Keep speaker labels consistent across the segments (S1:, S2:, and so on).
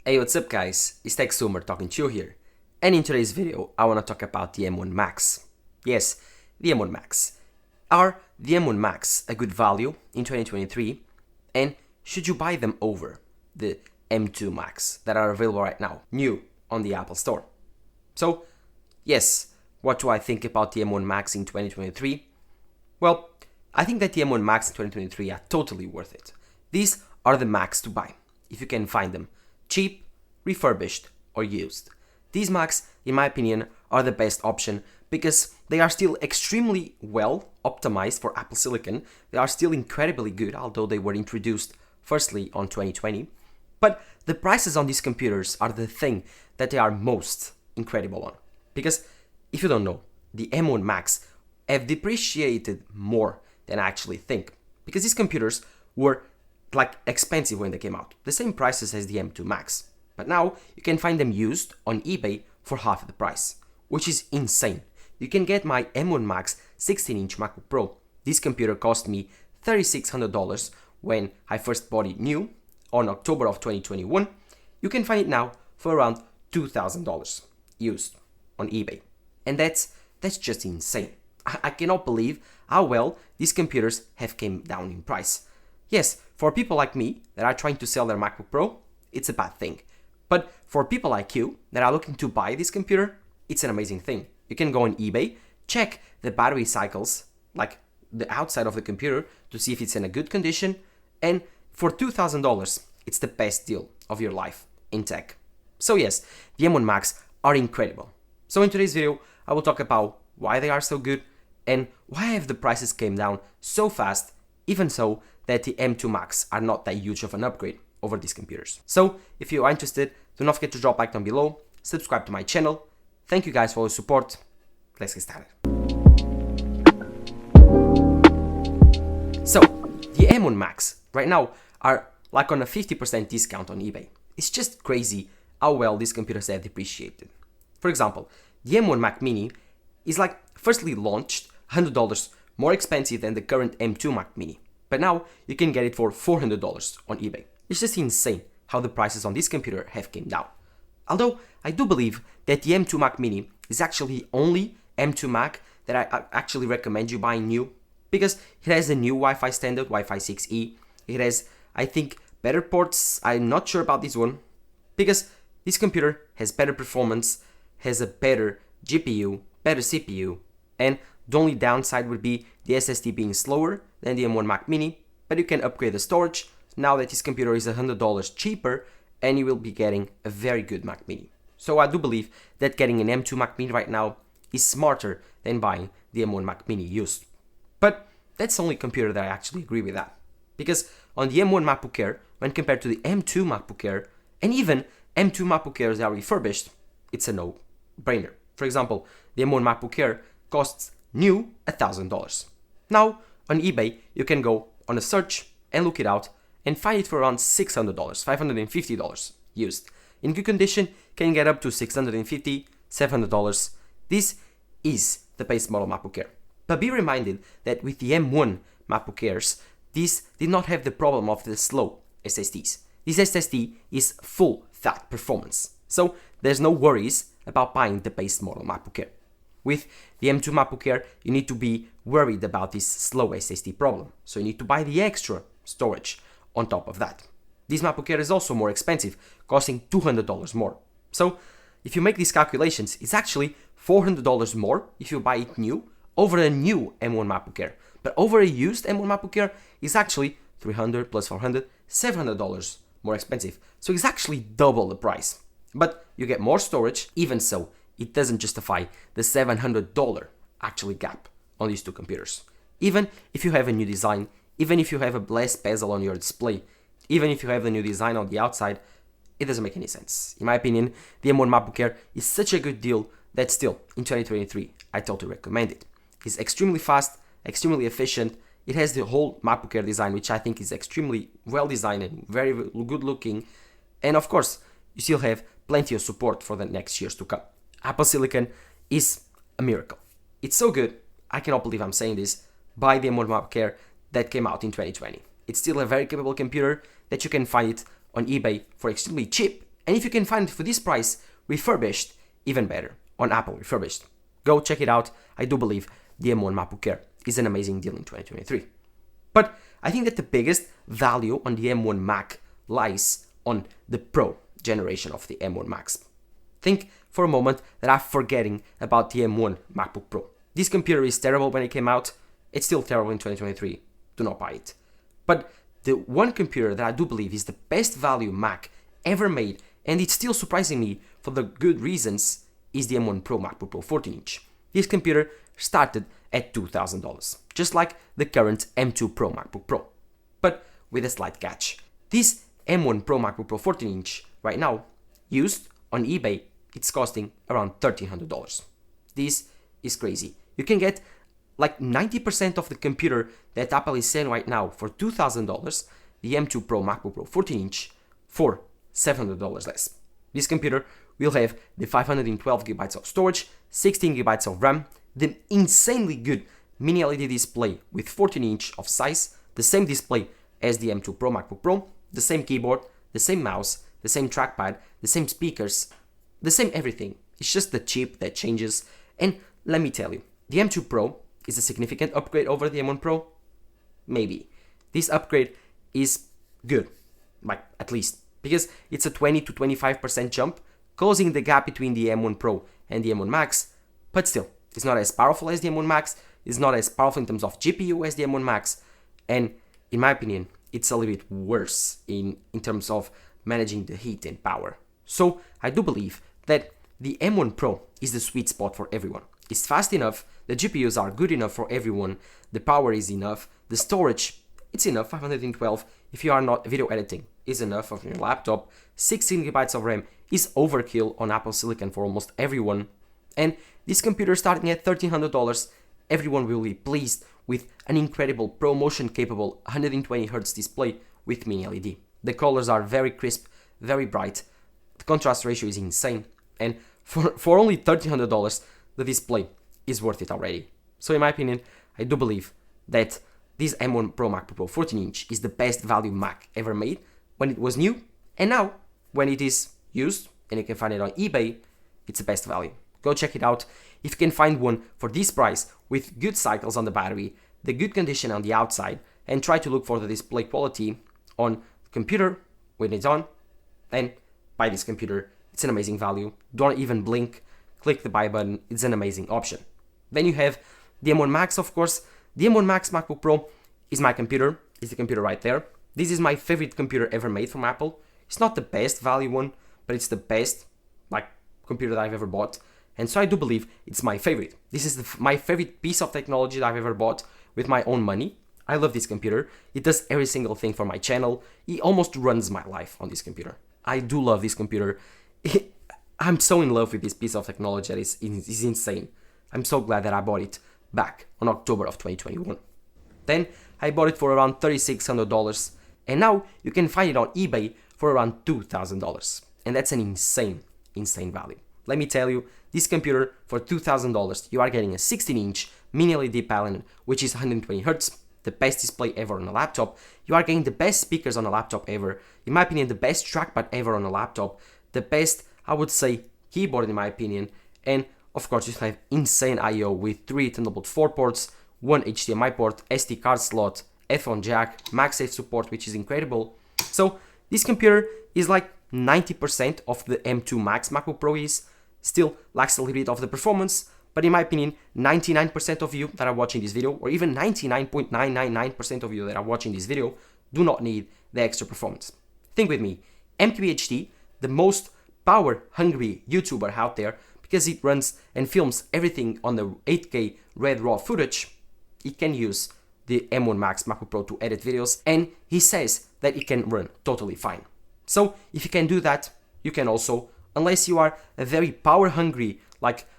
S1: Hey, what's up guys, it's TechSumer talking to you here, and in today's video I want to talk about the M1 Max. Yes, the M1 Max. Are the M1 Max a good value in 2023, and should you buy them over the M2 Max that are available right now, new on the Apple Store? So, yes, what do I think about the M1 Max in 2023? Well, I think that the M1 Max in 2023 are totally worth it. These are the Macs to buy, if you can find them. Cheap, refurbished, or used. These Macs, in my opinion, are the best option because they are still extremely well optimized for Apple Silicon. They are still incredibly good, although they were introduced firstly on 2020. But the prices on these computers are the thing that they are most incredible on. Because if you don't know, the M1 Max have depreciated more than I actually think. Because these computers were expensive when they came out, the same prices as the M2 Max. But now you can find them used on eBay for half the price, which is insane. You can get my M1 Max 16-inch MacBook Pro. This computer cost me $3,600 when I first bought it new on October of 2021. You can find it now for around $2,000 used on eBay. And that's just insane. I cannot believe how well these computers have came down in price. Yes, for people like me that are trying to sell their MacBook Pro, it's a bad thing. But for people like you that are looking to buy this computer, it's an amazing thing. You can go on eBay, check the battery cycles, like the outside of the computer, to see if it's in a good condition. And for $2,000, it's the best deal of your life in tech. So yes, the M1 Max are incredible. So in today's video, I will talk about why they are so good and why have the prices came down so fast, even so that the M2 Max are not that huge of an upgrade over these computers. So if you are interested, do not forget to drop a like down below, subscribe to my channel. Thank you guys for your support. Let's get started. So the M1 Max right now are like on a 50% discount on eBay. It's just crazy how well these computers have depreciated. For example, the M1 Mac Mini is firstly launched $100 more expensive than the current M2 Mac Mini. But now you can get it for $400 on eBay. It's just insane how the prices on this computer have came down. Although I do believe that the M2 Mac Mini is actually the only M2 Mac that I actually recommend you buying new, because it has a new Wi-Fi standard, Wi-Fi 6E. It has, I think, better ports. I'm not sure about this one, because this computer has better performance, has a better GPU, better CPU, and the only downside would be the SSD being slower than the M1 Mac Mini, but you can upgrade the storage now that this computer is $100 cheaper, and you will be getting a very good Mac Mini. So I do believe that getting an M2 Mac Mini right now is smarter than buying the M1 Mac Mini used. But that's the only computer that I actually agree with that. Because on the M1 MacBook Air, when compared to the M2 MacBook Air, and even M2 MacBook Airs that are refurbished, it's a no-brainer. For example, the M1 MacBook Air costs new $1,000. Now, on eBay, you can go on a search and look it out and find it for around $600, $550 used. In good condition, can get up to $650, $700. This is the base model MacBook Air. But be reminded that with the M1 MacBook Airs, these did not have the problem of the slow SSDs. This SSD is full that performance. So there's no worries about buying the base model MacBook Air. With the M2 MacBook Air, you need to be worried about this slow SSD problem. So you need to buy the extra storage on top of that. This MacBook Air is also more expensive, costing $200 more. So if you make these calculations, it's actually $400 more if you buy it new over a new M1 MacBook Air. But over a used M1 MacBook Air is actually $300 plus $400, $700 more expensive. So it's actually double the price. But you get more storage. Even so, it doesn't justify the $700 actually gap on these two computers. Even if you have a new design, even if you have a less bezel on your display, even if you have the new design on the outside, it doesn't make any sense. In my opinion, the M1 MacBook Air is such a good deal that still, in 2023, I totally recommend it. It's extremely fast, extremely efficient. It has the whole MacBook Air design, which I think is extremely well designed and very good looking. And of course, you still have plenty of support for the next years to come. Apple Silicon is a miracle. It's so good, I cannot believe I'm saying this, buy the M1 MacBook Air that came out in 2020. It's still a very capable computer that you can find it on eBay for extremely cheap And if you can find it for this price, refurbished, even better, on Apple refurbished. Go check it out. I do believe the M1 MacBook Air is an amazing deal in 2023. But I think that the biggest value on the M1 Mac lies on the Pro generation of the M1 Macs. Think for a moment that I'm forgetting about the M1 MacBook Pro. This computer is terrible when it came out. It's still terrible in 2023. Do not buy it. But the one computer that I do believe is the best value Mac ever made, and it's still surprising me for the good reasons, is the M1 Pro MacBook Pro 14-inch. This computer started at $2,000, just like the current M2 Pro MacBook Pro, but with a slight catch. This M1 Pro MacBook Pro 14-inch right now, used on eBay, it's costing around $1,300. This is crazy. You can get like 90% of the computer that Apple is selling right now for $2,000, the M2 Pro MacBook Pro 14-inch, for $700 less. This computer will have the 512 gigabytes of storage, 16 gigabytes of RAM, the insanely good mini LED display with 14-inch of size, the same display as the M2 Pro MacBook Pro, the same keyboard, the same mouse, the same trackpad, the same speakers, the same everything. It's just the chip that changes. And let me tell you, the M2 Pro is a significant upgrade over the M1 Pro. Maybe. This upgrade is good, like at least, because it's a 20 to 25% jump, closing the gap between the M1 Pro and the M1 Max, but still, it's not as powerful as the M1 Max, it's not as powerful in terms of GPU as the M1 Max, and in my opinion, it's a little bit worse in terms of managing the heat and power. So I do believe that the M1 Pro is the sweet spot for everyone. It's fast enough, the GPUs are good enough for everyone, the power is enough, the storage, it's enough, 512 if you are not video editing, is enough on your laptop, 16 gigabytes of RAM is overkill on Apple Silicon for almost everyone, and this computer starting at $1,300, everyone will be pleased with an incredible ProMotion capable 120Hz display with mini LED. The colors are very crisp, very bright, the contrast ratio is insane, and for only $1,300, the display is worth it already. So in my opinion, I do believe that this M1 Pro MacBook Pro 14-inch is the best value Mac ever made when it was new, and now when it is used and you can find it on eBay, it's the best value. Go check it out. If you can find one for this price with good cycles on the battery, the good condition on the outside, and try to look for the display quality on the computer when it's on, then buy this computer. It's an amazing value. Don't even blink. Click the buy button. It's an amazing option. Then you have the M1 Max, of course. The M1 Max MacBook Pro is my computer. It's the computer right there. This is my favorite computer ever made from Apple. It's not the best value one, but it's the best computer that I've ever bought. And so I do believe it's my favorite. This is my favorite piece of technology that I've ever bought with my own money. I love this computer. It does every single thing for my channel. It almost runs my life on this computer. I do love this computer. I'm so in love with this piece of technology that is insane. I'm so glad that I bought it back on October of 2021. Then I bought it for around $3,600, and now you can find it on eBay for around $2,000. And that's an insane value. Let me tell you, this computer for $2,000, you are getting a 16-inch mini LED panel, which is 120Hz, the best display ever on a laptop. You are getting the best speakers on a laptop ever. In my opinion, the best trackpad ever on a laptop. The best, I would say, keyboard in my opinion. And of course, you have insane I/O with 3 Thunderbolt 4 ports, 1 HDMI port, SD card slot, headphone jack, MagSafe support, which is incredible. So this computer is like 90% of the M2 Max MacBook Pro is. Still lacks a little bit of the performance, but in my opinion, 99% of you that are watching this video, or even 99.999% of you that are watching this video, do not need the extra performance. Think with me, M2HD, the most power-hungry YouTuber out there, because it runs and films everything on the 8K Red RAW footage, it can use the M1 Max MacBook Pro to edit videos, and he says that it can run totally fine. So if you can do that, you can also, unless you are a very power-hungry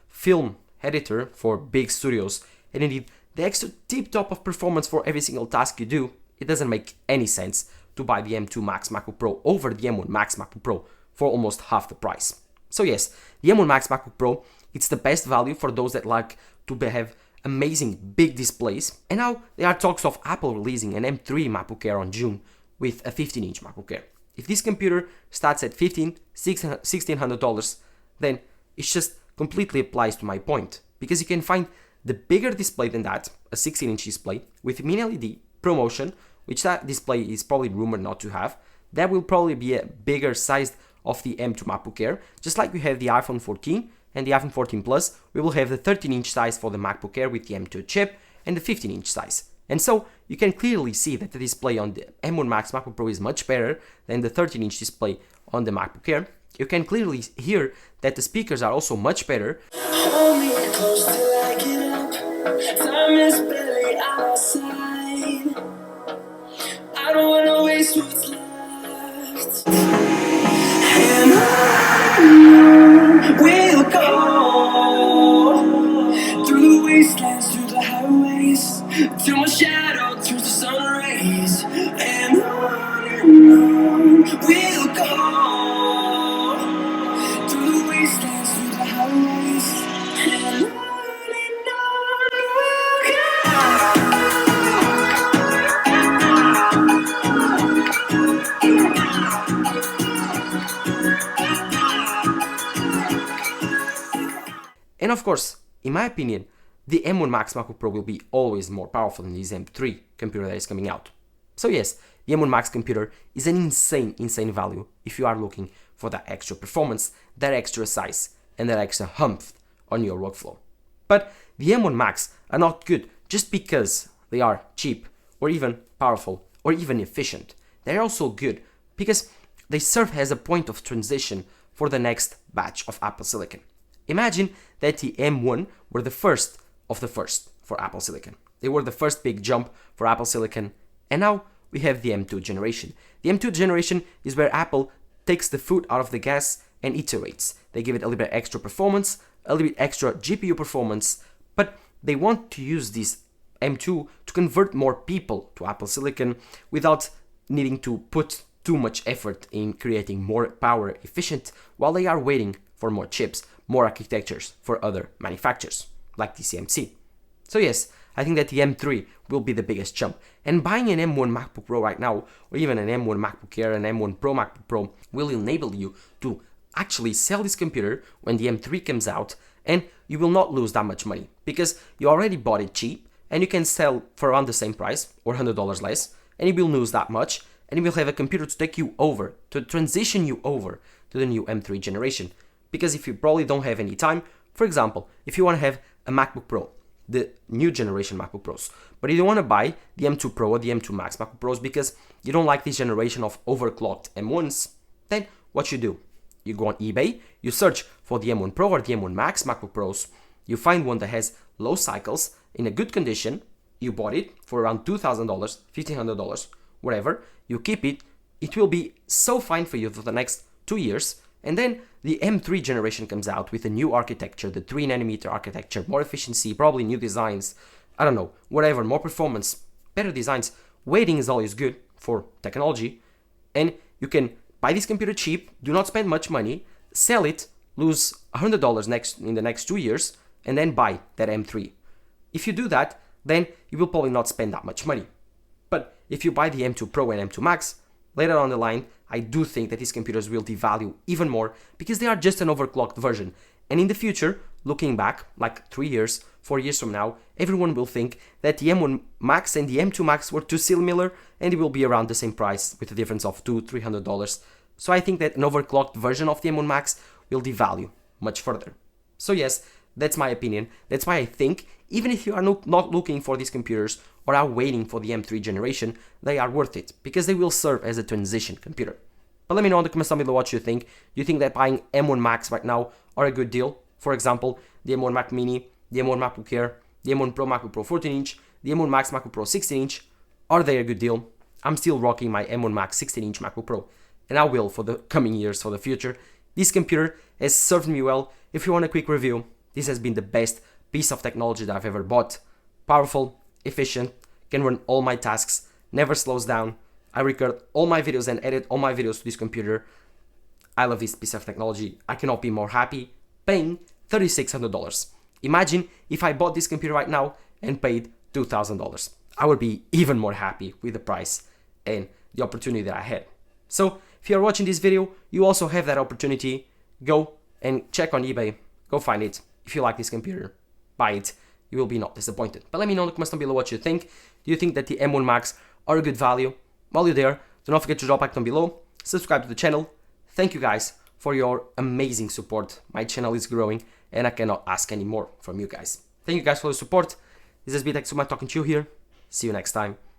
S1: film editor for big studios and you need the extra tip-top of performance for every single task you do, it doesn't make any sense to buy the M2 Max MacBook Pro over the M1 Max MacBook Pro for almost half the price. So yes, the M1 Max MacBook Pro, it's the best value for those that like to have amazing big displays. And now there are talks of Apple releasing an M3 MacBook Air on June with a 15-inch MacBook Air. If this computer starts at $1,600, then it just completely applies to my point, because you can find the bigger display than that, a 16-inch display with mini LED ProMotion, which that display is probably rumored not to have. That will probably be a bigger size of the M2 MacBook Air, just like we have the iPhone 14 and the iPhone 14 Plus. We will have the 13-inch size for the MacBook Air with the M2 chip and the 15-inch size. And so you can clearly see that the display on the M1 Max MacBook Pro is much better than the 13-inch display on the MacBook Air. You can clearly hear that the speakers are also much better.
S2: Hold me close till I get up. Time is barely on our side. I don't wanna waste what's left. And on we'll go through the wastelands, through the highways, till my shadow turns to sun rays. And on we'll go through the wastelands, through the highways, and on we'll go.
S1: And of course, in my opinion, the M1 Max MacBook Pro will be always more powerful than this M3 computer that is coming out. So yes, the M1 Max computer is an insane value if you are looking for that extra performance, that extra size, and that extra humph on your workflow. But the M1 Max are not good just because they are cheap, or even powerful, or even efficient. They're also good because they serve as a point of transition for the next batch of Apple Silicon. Imagine that the M1 were the first of the first for Apple Silicon. They were the first big jump for Apple Silicon, and now we have the M2 generation. The M2 generation is where Apple takes the foot out of the gas and iterates. They give it a little bit extra performance, a little bit extra GPU performance, but they want to use this M2 to convert more people to Apple Silicon without needing to put too much effort in creating more power efficient while they are waiting for more chips, more architectures for other manufacturers like TSMC. So yes, I think that the M3 will be the biggest jump, and buying an M1 MacBook Pro right now, or even an M1 MacBook Air, an M1 Pro MacBook Pro, will enable you to actually sell this computer when the M3 comes out, and you will not lose that much money because you already bought it cheap and you can sell for around the same price or $100 less, and you will lose that much, and you will have a computer to take you over, to transition you over to the new M3 generation. Because if you probably don't have any time, for example, if you want to have a MacBook Pro, the new generation MacBook Pros, but you don't want to buy the M2 Pro or the M2 Max MacBook Pros because you don't like this generation of overclocked M1s, then what you do? You go on eBay, you search for the M1 Pro or the M1 Max MacBook Pros, you find one that has low cycles, in a good condition, you bought it for around $2,000, $1,500, whatever, you keep it, it will be so fine for you for the next 2 years, and then the M3 generation comes out with a new architecture, the 3nm architecture, more efficiency, probably new designs, I don't know, whatever, more performance, better designs. Waiting is always good for technology, and you can buy this computer cheap, do not spend much money, sell it, lose $100 in the next 2 years, and then buy that M3. If you do that, then you will probably not spend that much money. But if you buy the M2 Pro and M2 Max, later on the line, I do think that these computers will devalue even more because they are just an overclocked version. And in the future, looking back, like 3 years, 4 years from now, everyone will think that the M1 Max and the M2 Max were too similar and it will be around the same price with a difference of $200-300. So I think that an overclocked version of the M1 Max will devalue much further. So yes, that's my opinion. That's why I think even if you are not looking for these computers or are waiting for the M3 generation, they are worth it because they will serve as a transition computer. But let me know in the comments down below what you think. Do you think that buying M1 Max right now are a good deal? For example, the M1 Mac Mini, the M1 MacBook Air, the M1 Pro MacBook Pro 14-inch, the M1 Max MacBook Pro 16-inch, are they a good deal? I'm still rocking my M1 Max 16-inch MacBook Pro, and I will for the coming years, for the future. This computer has served me well. If you want a quick review, this has been the best piece of technology that I've ever bought. Powerful, efficient, can run all my tasks, never slows down. I record all my videos and edit all my videos to this computer. I love this piece of technology. I cannot be more happy paying $3,600. Imagine if I bought this computer right now and paid $2,000. I would be even more happy with the price and the opportunity that I had. So if you're watching this video, you also have that opportunity. Go and check on eBay, go find it. If you like this computer, buy it, you will be not disappointed. But let me know in the comments down below what you think. Do you think that the M1 Max are a good value? While you're there, do not forget to drop a like down below, subscribe to the channel. Thank you guys for your amazing support. My channel is growing and I cannot ask any more from you guys. Thank you guys for the support. This has been Tech Super talking to you here. See you next time.